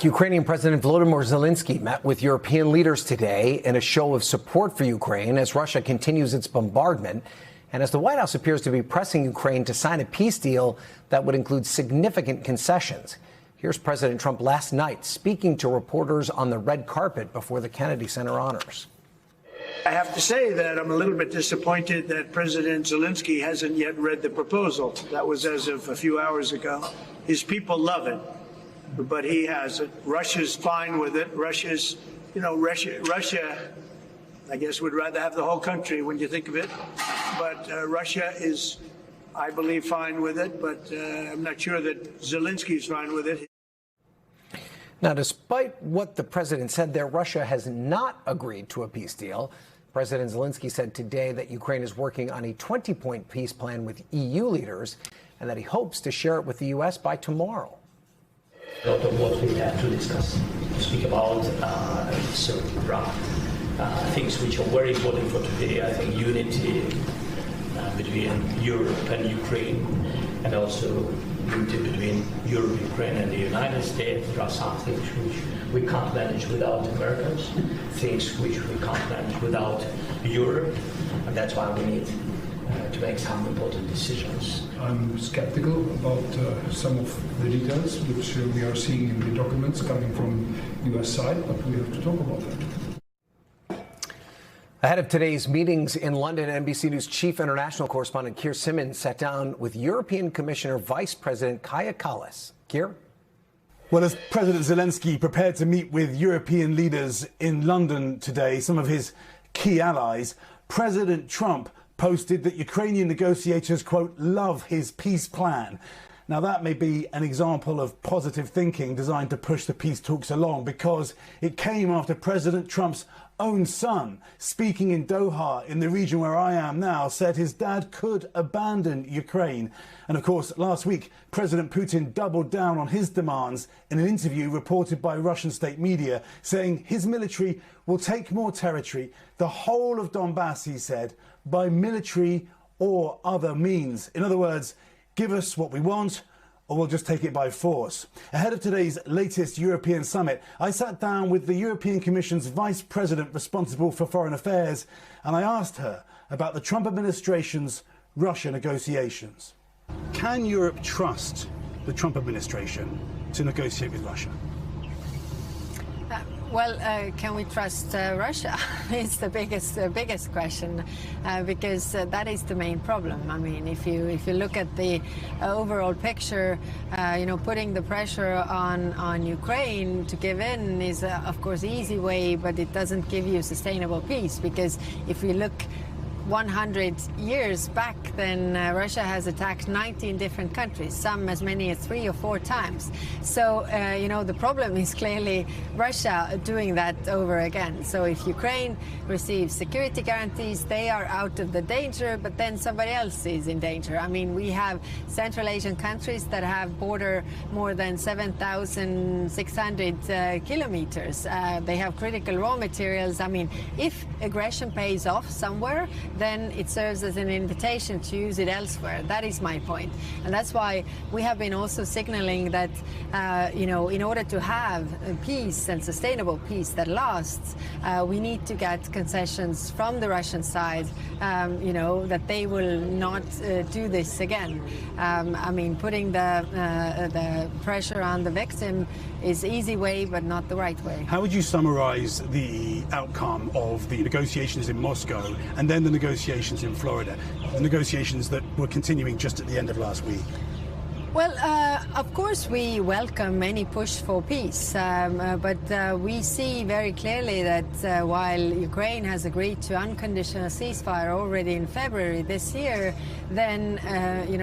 Ukrainian President Volodymyr Zelensky met with European leaders today in a show of support for Ukraine as Russia continues its bombardment and as the White House appears to be pressing Ukraine to sign a peace deal that would include significant concessions. Here's President Trump last night speaking to reporters on the red carpet before the Kennedy Center honors. I have to say that I'm a little bit disappointed that President Zelensky hasn't yet read the proposal. That was as of a few hours ago. His people love it, but he hasn't. Russia's fine with it. Russia, I guess, would rather have the whole country when you think of it. But Russia is, I believe, fine with it. But I'm not sure that Zelensky's fine with it. Now, despite what the president said there, Russia has not agreed to a peace deal. President Zelensky said today that Ukraine is working on a 20-point peace plan with EU leaders and that he hopes to share it with the U.S. by tomorrow. A lot of what we have to discuss, speak about certain things which are very important for today. I think unity between Europe and Ukraine, and also unity between Europe, Ukraine, and the United States. There are some things which we can't manage without Americans, things which we can't manage without Europe, and that's why we need to make some important decisions. I'm skeptical about some of the details which we are seeing in the documents coming from U.S. side, but we have to talk about that. Ahead of today's meetings in London, NBC News chief international correspondent Keir Simmons sat down with European Commissioner Vice President Kaja Kallas. Keir? Well, as President Zelensky prepared to meet with European leaders in London today, some of his key allies, President Trump posted that Ukrainian negotiators, quote, love his peace plan. Now, that may be an example of positive thinking designed to push the peace talks along, because it came after President Trump's own son, speaking in Doha, in the region where I am now, said his dad could abandon Ukraine. And of course, last week, President Putin doubled down on his demands in an interview reported by Russian state media, saying his military will take more territory, the whole of Donbass, he said, by military or other means. In other words, give us what we want, or we'll just take it by force. Ahead of today's latest European summit, I sat down with the European Commission's Vice President responsible for foreign affairs, and I asked her about the Trump administration's Russia negotiations. Can Europe trust the Trump administration to negotiate with Russia? Can we trust Russia? It's the biggest question, because that is the main problem. I mean, if you look at the overall picture, putting the pressure on Ukraine to give in is, of course, easy way, but it doesn't give you sustainable peace, because if we look 100 years back, then Russia has attacked 19 different countries, some as many as 3 or 4 times. So, the problem is clearly Russia doing that over again. So if Ukraine receives security guarantees, they are out of the danger, but then somebody else is in danger. I mean, we have Central Asian countries that have border more than 7,600 kilometers. They have critical raw materials. I mean, if aggression pays off somewhere, then it serves as an invitation to use it elsewhere. That is my point. And that's why we have been also signaling that, in order to have peace and sustainable peace that lasts, we need to get concessions from the Russian side, that they will not do this again. I mean, putting the pressure on the victim is easy way, but not the right way. How would you summarize the outcome of the negotiations in Moscow and then the negotiations in Florida, the negotiations that were continuing just at the end of last week? Well, of course we welcome any push for peace, but we see very clearly that while Ukraine has agreed to unconditional ceasefire already in February this year, then,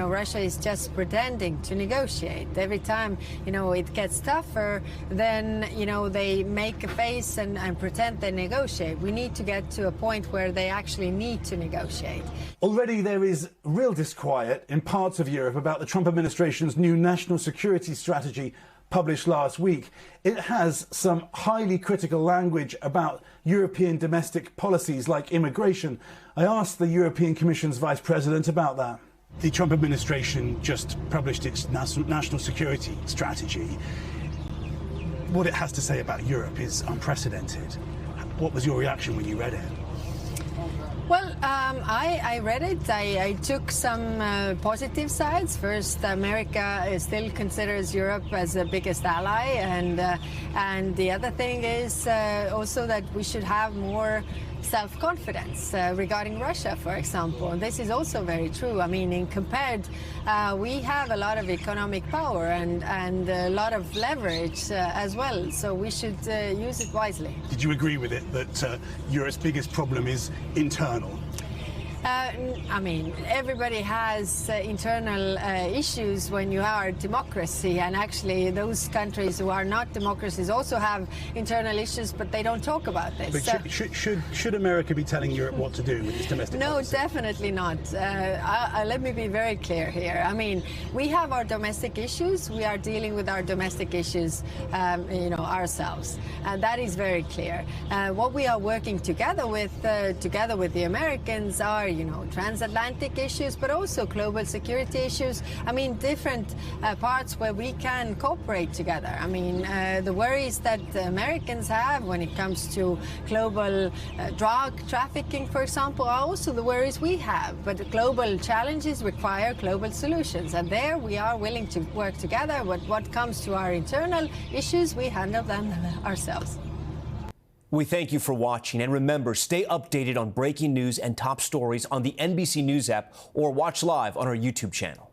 Russia is just pretending to negotiate. Every time, it gets tougher, then, they make a face and pretend they negotiate. We need to get to a point where they actually need to negotiate. Already there is real disquiet in parts of Europe about the Trump administration's new national security strategy published last week. It has some highly critical language about European domestic policies like immigration. I asked the European Commission's Vice President about that. The Trump administration just published its national security strategy. what it has to say about Europe is unprecedented. What was your reaction when you read it? Well, I read it. I took some positive sides. First, America still considers Europe as the biggest ally, and the other thing is also that we should have more self-confidence regarding Russia, for example. And this is also very true. I mean, compared, we have a lot of economic power and a lot of leverage as well. So we should use it wisely. Did you agree with it that Europe's biggest problem is internal? I mean, everybody has internal issues when you are a democracy, and actually those countries who are not democracies also have internal issues, but they don't talk about this. But should America be telling Europe what to do with its domestic policy? No, definitely not. Let me be very clear here. I mean, we have our domestic issues. We are dealing with our domestic issues, ourselves. That is very clear. What we are working together with the Americans are, transatlantic issues, but also global security issues. I mean, different parts where we can cooperate together. I mean, the worries that the Americans have when it comes to global drug trafficking, for example, are also the worries we have. But global challenges require global solutions, and there we are willing to work together. But what comes to our internal issues, we handle them ourselves. We thank you for watching, and remember, stay updated on breaking news and top stories on the NBC News app or watch live on our YouTube channel.